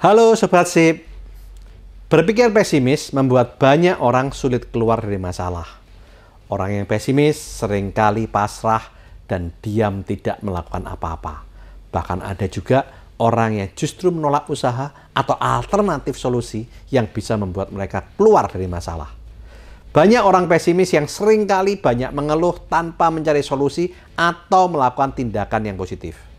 Halo Sobat Sip. Berpikir pesimis membuat banyak orang sulit keluar dari masalah. Orang yang pesimis seringkali pasrah dan diam tidak melakukan apa-apa. Bahkan ada juga orang yang justru menolak usaha atau alternatif solusi yang bisa membuat mereka keluar dari masalah. Banyak orang pesimis yang seringkali banyak mengeluh tanpa mencari solusi atau melakukan tindakan yang positif.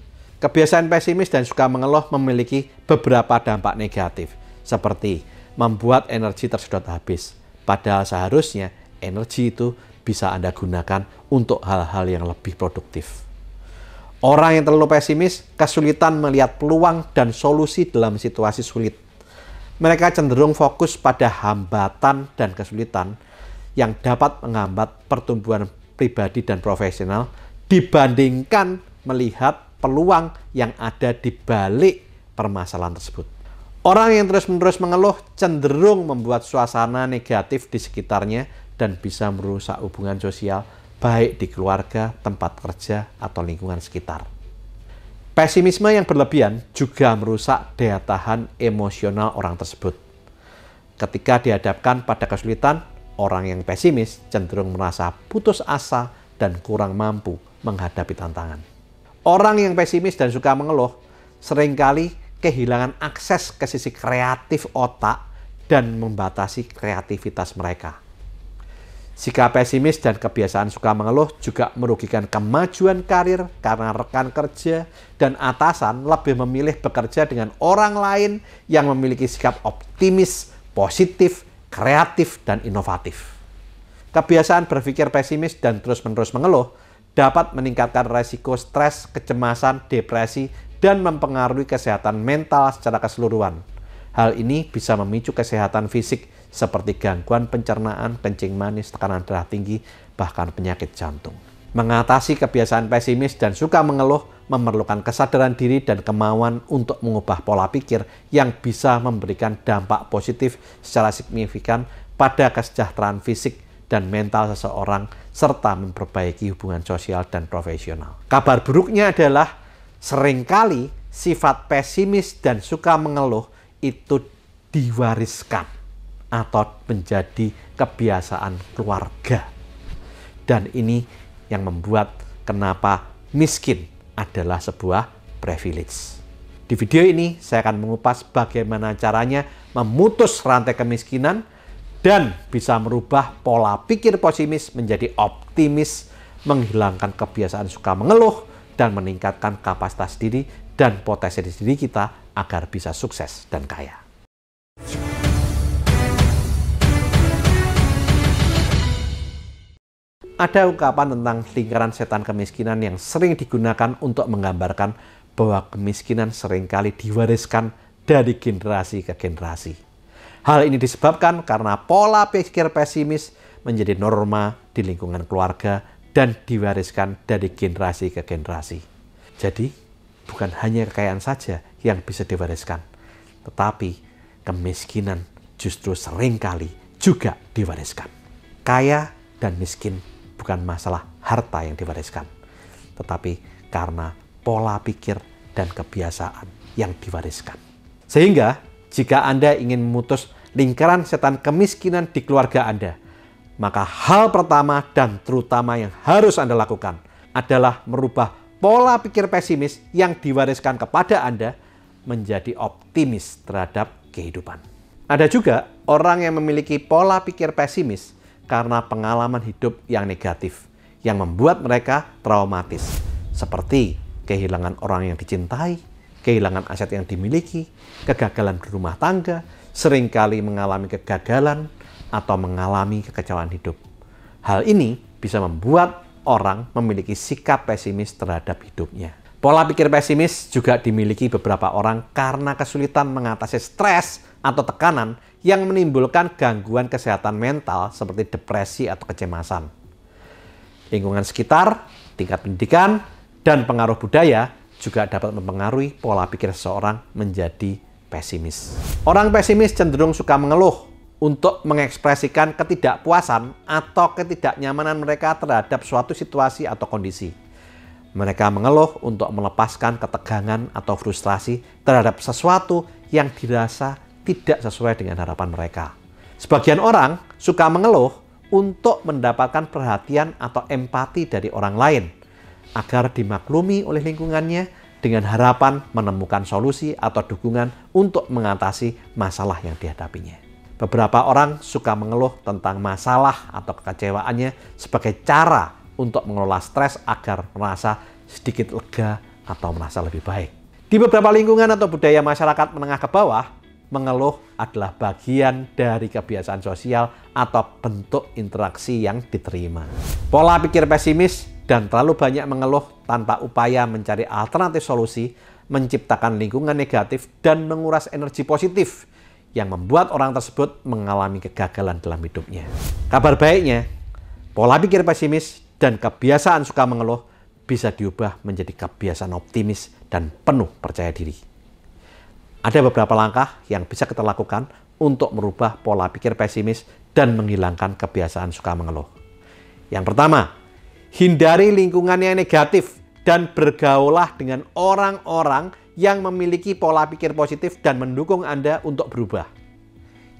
Kebiasaan pesimis dan suka mengeluh memiliki beberapa dampak negatif, seperti membuat energi tersedot habis. Padahal seharusnya energi itu bisa Anda gunakan untuk hal-hal yang lebih produktif. Orang yang terlalu pesimis kesulitan melihat peluang dan solusi dalam situasi sulit. Mereka cenderung fokus pada hambatan dan kesulitan yang dapat menghambat pertumbuhan pribadi dan profesional dibandingkan melihat peluang yang ada di balik permasalahan tersebut. Orang yang terus-menerus mengeluh cenderung membuat suasana negatif di sekitarnya dan bisa merusak hubungan sosial baik di keluarga, tempat kerja, atau lingkungan sekitar. Pesimisme yang berlebihan juga merusak daya tahan emosional orang tersebut. Ketika dihadapkan pada kesulitan, orang yang pesimis cenderung merasa putus asa dan kurang mampu menghadapi tantangan. Orang yang pesimis dan suka mengeluh seringkali kehilangan akses ke sisi kreatif otak dan membatasi kreativitas mereka. Sikap pesimis dan kebiasaan suka mengeluh juga merugikan kemajuan karir karena rekan kerja dan atasan lebih memilih bekerja dengan orang lain yang memiliki sikap optimis, positif, kreatif, dan inovatif. Kebiasaan berpikir pesimis dan terus-menerus mengeluh dapat meningkatkan resiko stres, kecemasan, depresi, dan mempengaruhi kesehatan mental secara keseluruhan. Hal ini bisa memicu kesehatan fisik seperti gangguan pencernaan, kencing manis, tekanan darah tinggi, bahkan penyakit jantung. Mengatasi kebiasaan pesimis dan suka mengeluh memerlukan kesadaran diri dan kemauan untuk mengubah pola pikir yang bisa memberikan dampak positif secara signifikan pada kesejahteraan fisik dan mental seseorang, serta memperbaiki hubungan sosial dan profesional. Kabar buruknya adalah seringkali sifat pesimis dan suka mengeluh itu diwariskan atau menjadi kebiasaan keluarga. Dan ini yang membuat kenapa miskin adalah sebuah privilege. Di video ini saya akan mengupas bagaimana caranya memutus rantai kemiskinan dan bisa merubah pola pikir pesimis menjadi optimis, menghilangkan kebiasaan suka mengeluh, dan meningkatkan kapasitas diri dan potensi diri kita agar bisa sukses dan kaya. Ada ungkapan tentang lingkaran setan kemiskinan yang sering digunakan untuk menggambarkan bahwa kemiskinan seringkali diwariskan dari generasi ke generasi. Hal ini disebabkan karena pola pikir pesimis menjadi norma di lingkungan keluarga dan diwariskan dari generasi ke generasi. Jadi, bukan hanya kekayaan saja yang bisa diwariskan, tetapi kemiskinan justru seringkali juga diwariskan. Kaya dan miskin bukan masalah harta yang diwariskan, tetapi karena pola pikir dan kebiasaan yang diwariskan. Sehingga, jika Anda ingin memutus lingkaran setan kemiskinan di keluarga Anda, maka hal pertama dan terutama yang harus Anda lakukan adalah merubah pola pikir pesimis yang diwariskan kepada Anda menjadi optimis terhadap kehidupan. Ada juga orang yang memiliki pola pikir pesimis karena pengalaman hidup yang negatif, yang membuat mereka traumatis, seperti kehilangan orang yang dicintai, kehilangan aset yang dimiliki, kegagalan berumah tangga, seringkali mengalami kegagalan, atau mengalami kekecewaan hidup. Hal ini bisa membuat orang memiliki sikap pesimis terhadap hidupnya. Pola pikir pesimis juga dimiliki beberapa orang karena kesulitan mengatasi stres atau tekanan yang menimbulkan gangguan kesehatan mental seperti depresi atau kecemasan. Lingkungan sekitar, tingkat pendidikan, dan pengaruh budaya juga dapat mempengaruhi pola pikir seseorang menjadi pesimis. Orang pesimis cenderung suka mengeluh untuk mengekspresikan ketidakpuasan atau ketidaknyamanan mereka terhadap suatu situasi atau kondisi. Mereka mengeluh untuk melepaskan ketegangan atau frustrasi terhadap sesuatu yang dirasa tidak sesuai dengan harapan mereka. Sebagian orang suka mengeluh untuk mendapatkan perhatian atau empati dari orang lain agar dimaklumi oleh lingkungannya dengan harapan menemukan solusi atau dukungan untuk mengatasi masalah yang dihadapinya. Beberapa orang suka mengeluh tentang masalah atau kekecewaannya sebagai cara untuk mengelola stres agar merasa sedikit lega atau merasa lebih baik. Di beberapa lingkungan atau budaya masyarakat menengah ke bawah, mengeluh adalah bagian dari kebiasaan sosial atau bentuk interaksi yang diterima. Pola pikir pesimis dan terlalu banyak mengeluh tanpa upaya mencari alternatif solusi menciptakan lingkungan negatif dan menguras energi positif yang membuat orang tersebut mengalami kegagalan dalam hidupnya. Kabar baiknya, pola pikir pesimis dan kebiasaan suka mengeluh bisa diubah menjadi kebiasaan optimis dan penuh percaya diri. Ada beberapa langkah yang bisa kita lakukan untuk merubah pola pikir pesimis dan menghilangkan kebiasaan suka mengeluh. Yang pertama, hindari lingkungan yang negatif dan bergaulah dengan orang-orang yang memiliki pola pikir positif dan mendukung Anda untuk berubah.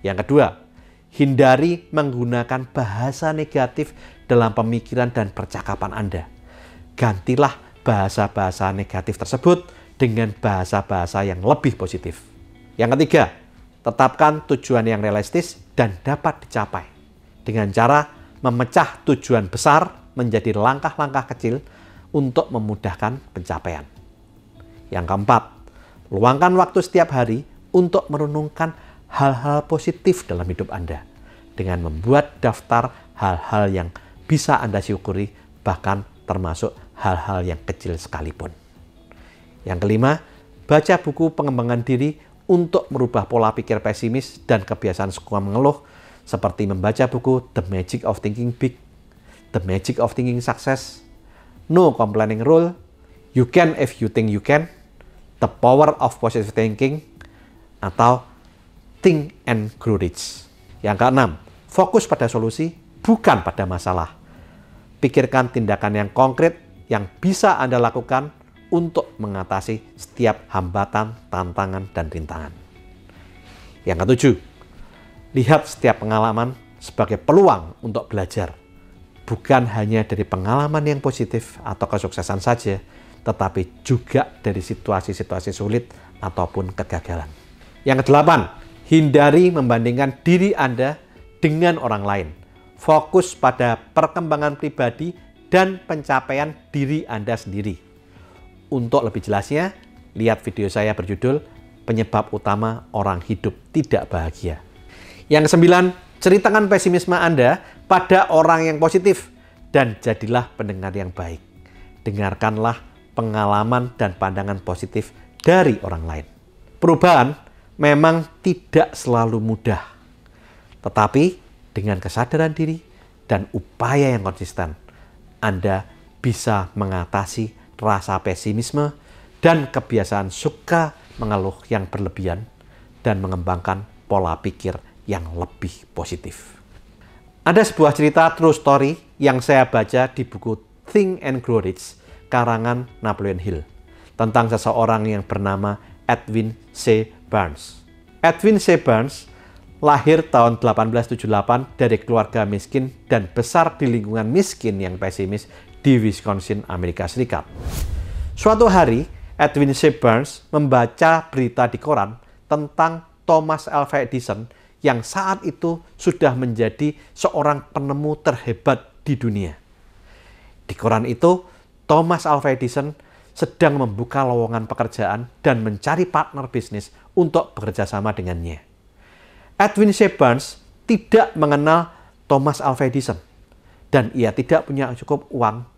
Yang kedua, hindari menggunakan bahasa negatif dalam pemikiran dan percakapan Anda. Gantilah bahasa-bahasa negatif tersebut dengan bahasa-bahasa yang lebih positif. Yang ketiga, tetapkan tujuan yang realistis dan dapat dicapai dengan cara memecah tujuan besar menjadi langkah-langkah kecil untuk memudahkan pencapaian. Yang keempat, luangkan waktu setiap hari untuk merenungkan hal-hal positif dalam hidup Anda dengan membuat daftar hal-hal yang bisa Anda syukuri, bahkan termasuk hal-hal yang kecil sekalipun. Yang kelima, baca buku pengembangan diri untuk merubah pola pikir pesimis dan kebiasaan suka mengeluh, seperti membaca buku The Magic of Thinking Big, The Magic of Thinking Success, No Complaining Rule, You Can If You Think You Can, The Power of Positive Thinking, atau Think and Grow Rich. Yang keenam, fokus pada solusi, bukan pada masalah. Pikirkan tindakan yang konkret yang bisa Anda lakukan untuk mengatasi setiap hambatan, tantangan, dan rintangan. Yang ketujuh, lihat setiap pengalaman sebagai peluang untuk belajar. Bukan hanya dari pengalaman yang positif atau kesuksesan saja, tetapi juga dari situasi-situasi sulit ataupun kegagalan. Yang kedelapan, hindari membandingkan diri Anda dengan orang lain. Fokus pada perkembangan pribadi dan pencapaian diri Anda sendiri. Untuk lebih jelasnya, lihat video saya berjudul Penyebab Utama Orang Hidup Tidak Bahagia. Yang kesembilan, ceritakan pesimisme Anda pada orang yang positif dan jadilah pendengar yang baik. Dengarkanlah pengalaman dan pandangan positif dari orang lain. Perubahan memang tidak selalu mudah, tetapi dengan kesadaran diri dan upaya yang konsisten, Anda bisa mengatasi rasa pesimisme dan kebiasaan suka mengeluh yang berlebihan dan mengembangkan pola pikir yang lebih positif. Ada sebuah cerita true story yang saya baca di buku Think and Grow Rich karangan Napoleon Hill tentang seseorang yang bernama Edwin C. Burns. Edwin C. Burns lahir tahun 1878 dari keluarga miskin dan besar di lingkungan miskin yang pesimis di Wisconsin, Amerika Serikat. Suatu hari, Edwin C. Burns membaca berita di koran tentang Thomas Alva Edison yang saat itu sudah menjadi seorang penemu terhebat di dunia. Di koran itu, Thomas Alva Edison sedang membuka lowongan pekerjaan dan mencari partner bisnis untuk bekerja sama dengannya. Edwin C. Burns tidak mengenal Thomas Alva Edison dan ia tidak punya cukup uang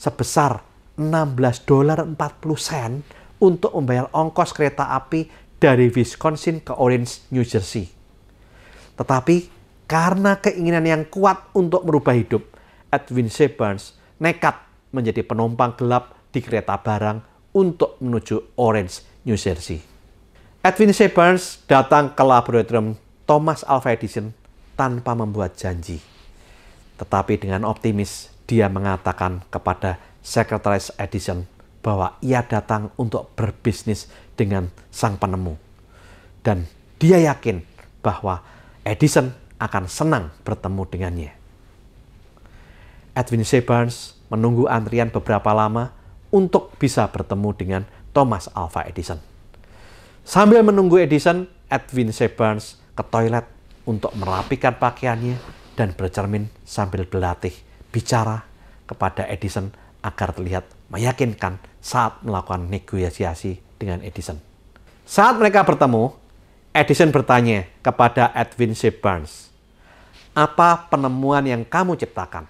sebesar $16.40 untuk membayar ongkos kereta api dari Wisconsin ke Orange, New Jersey. Tetapi karena keinginan yang kuat untuk merubah hidup, Edwin C. Burns nekat menjadi penumpang gelap di kereta barang untuk menuju Orange, New Jersey. Edwin C. Burns datang ke laboratorium Thomas Alva Edison tanpa membuat janji. Tetapi dengan optimis, dia mengatakan kepada sekretaris Edison bahwa ia datang untuk berbisnis dengan sang penemu. Dan dia yakin bahwa Edison akan senang bertemu dengannya. Edwin C. Burns menunggu antrian beberapa lama untuk bisa bertemu dengan Thomas Alva Edison. Sambil menunggu Edison, Edwin C. Burns ke toilet untuk merapikan pakaiannya dan bercermin sambil berlatih bicara kepada Edison agar terlihat meyakinkan saat melakukan negosiasi dengan Edison. Saat mereka bertemu, Edison bertanya kepada Edwin C. Burns, "Apa penemuan yang kamu ciptakan?"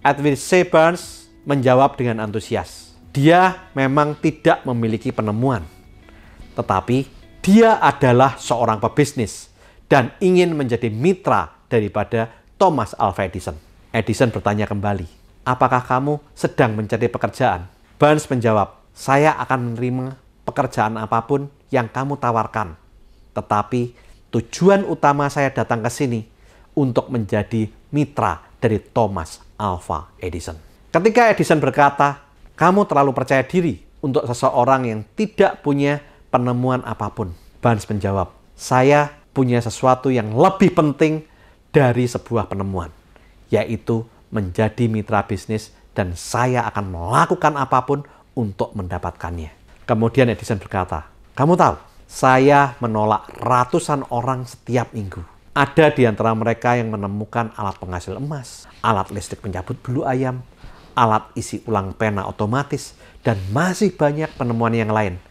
Edwin C. Burns menjawab dengan antusias. Dia memang tidak memiliki penemuan, tetapi dia adalah seorang pebisnis dan ingin menjadi mitra daripada Thomas Alva Edison. Edison bertanya kembali, "Apakah kamu sedang mencari pekerjaan?" Burns menjawab, "Saya akan menerima pekerjaan apapun yang kamu tawarkan. Tetapi tujuan utama saya datang ke sini untuk menjadi mitra dari Thomas Alva Edison." Ketika Edison berkata, "Kamu terlalu percaya diri untuk seseorang yang tidak punya penemuan apapun," Burns menjawab, "Saya punya sesuatu yang lebih penting dari sebuah penemuan, yaitu menjadi mitra bisnis dan saya akan melakukan apapun untuk mendapatkannya." Kemudian Edison berkata, "Kamu tahu, saya menolak ratusan orang setiap minggu. Ada di antara mereka yang menemukan alat penghasil emas, alat listrik pencabut bulu ayam, alat isi ulang pena otomatis, dan masih banyak penemuan yang lain.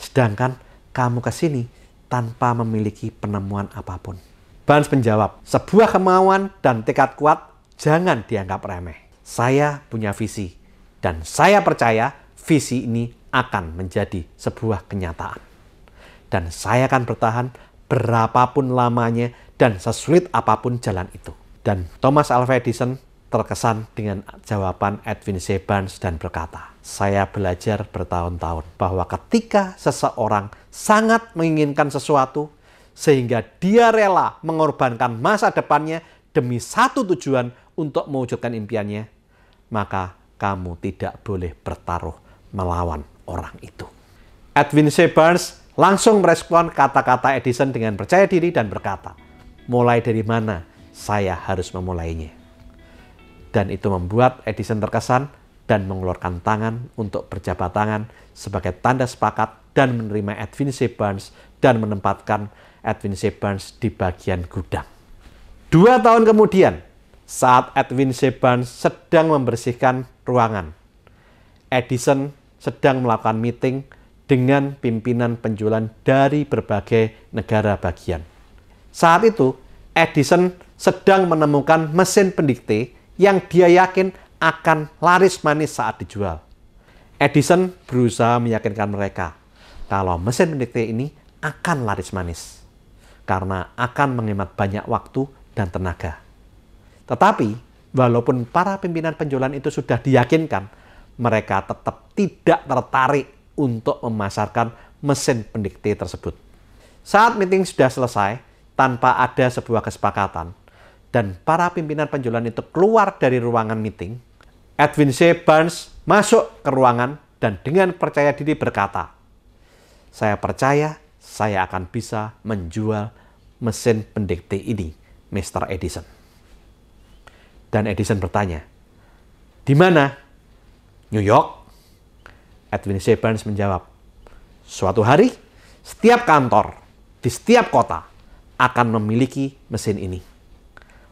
Sedangkan kamu ke sini tanpa memiliki penemuan apapun." Burns menjawab, "Sebuah kemauan dan tekad kuat jangan dianggap remeh. Saya punya visi, dan saya percaya visi ini akan menjadi sebuah kenyataan. Dan saya akan bertahan berapapun lamanya dan sesulit apapun jalan itu." Dan Thomas Alva Edison terkesan dengan jawaban Edwin C. Burns dan berkata, "Saya belajar bertahun-tahun bahwa ketika seseorang sangat menginginkan sesuatu, sehingga dia rela mengorbankan masa depannya demi satu tujuan untuk mewujudkan impiannya, maka kamu tidak boleh bertaruh melawan orang itu." Edwin C. Burns langsung merespon kata-kata Edison dengan percaya diri dan berkata, "Mulai dari mana saya harus memulainya?" Dan itu membuat Edison terkesan dan mengeluarkan tangan untuk berjabat tangan sebagai tanda sepakat dan menerima Edwin C. Burns dan menempatkan Edwin C. Burns di bagian gudang. 2 tahun kemudian, saat Edwin C. Burns sedang membersihkan ruangan, Edison sedang melakukan meeting dengan pimpinan penjualan dari berbagai negara bagian. Saat itu, Edison sedang menemukan mesin pendikte yang dia yakin akan laris manis saat dijual. Edison berusaha meyakinkan mereka kalau mesin pendikte ini akan laris manis karena akan menghemat banyak waktu dan tenaga. Tetapi, walaupun para pimpinan penjualan itu sudah diyakinkan, mereka tetap tidak tertarik untuk memasarkan mesin pendikte tersebut. Saat meeting sudah selesai, tanpa ada sebuah kesepakatan, dan para pimpinan penjualan itu keluar dari ruangan meeting, Edwin C. Burns masuk ke ruangan dan dengan percaya diri berkata, "Saya percaya saya akan bisa menjual mesin pendikte ini, Mr. Edison." Dan Edison bertanya, "Di mana?" "New York." Edwin C. Burns menjawab, "Suatu hari, setiap kantor di setiap kota akan memiliki mesin ini.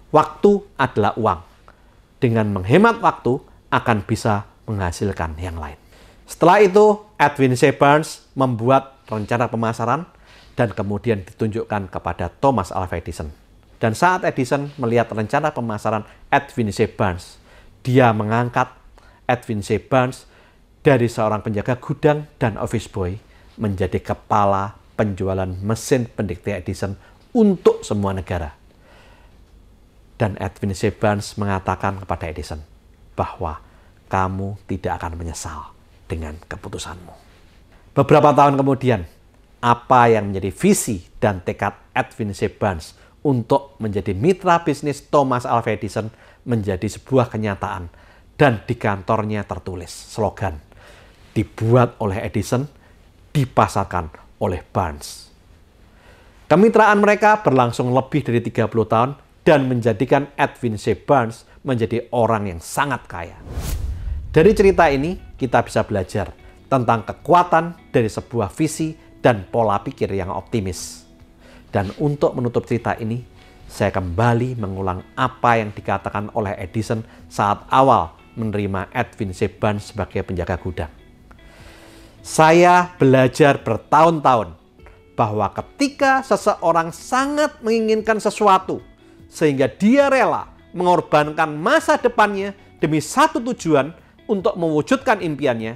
Waktu adalah uang. Dengan menghemat waktu, akan bisa menghasilkan yang lain." Setelah itu, Edwin C. Burns membuat rencana pemasaran dan kemudian ditunjukkan kepada Thomas Alva Edison. Dan saat Edison melihat rencana pemasaran Edwin C. Burns, dia mengangkat Edwin C. Burns dari seorang penjaga gudang dan office boy menjadi kepala penjualan mesin pendikte Edison untuk semua negara. Dan Edwin C. Burns mengatakan kepada Edison bahwa kamu tidak akan menyesal dengan keputusanmu. Beberapa tahun kemudian, apa yang menjadi visi dan tekad Edwin C. Burns untuk menjadi mitra bisnis Thomas Alva Edison menjadi sebuah kenyataan, dan di kantornya tertulis slogan, "Dibuat oleh Edison, dipasarkan oleh Burns." Kemitraan mereka berlangsung lebih dari 30 tahun dan menjadikan Edwin C. Barnes menjadi orang yang sangat kaya. Dari cerita ini, kita bisa belajar tentang kekuatan dari sebuah visi dan pola pikir yang optimis. Dan untuk menutup cerita ini, saya kembali mengulang apa yang dikatakan oleh Edison saat awal menerima Edwin C. Barnes sebagai penjaga gudang. Saya belajar bertahun-tahun bahwa ketika seseorang sangat menginginkan sesuatu, sehingga dia rela mengorbankan masa depannya demi satu tujuan untuk mewujudkan impiannya,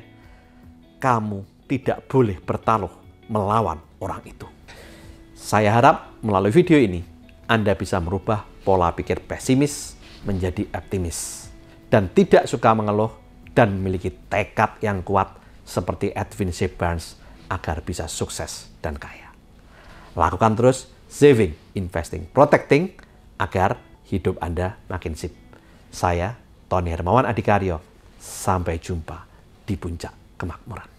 kamu tidak boleh bertaruh melawan orang itu. Saya harap melalui video ini, Anda bisa merubah pola pikir pesimis menjadi optimis, dan tidak suka mengeluh dan memiliki tekad yang kuat seperti Edwin C. Barnes agar bisa sukses dan kaya. Lakukan terus saving, investing, protecting agar hidup Anda makin sip. Saya, Tony Hermawan Adikaryo. Sampai jumpa di puncak kemakmuran.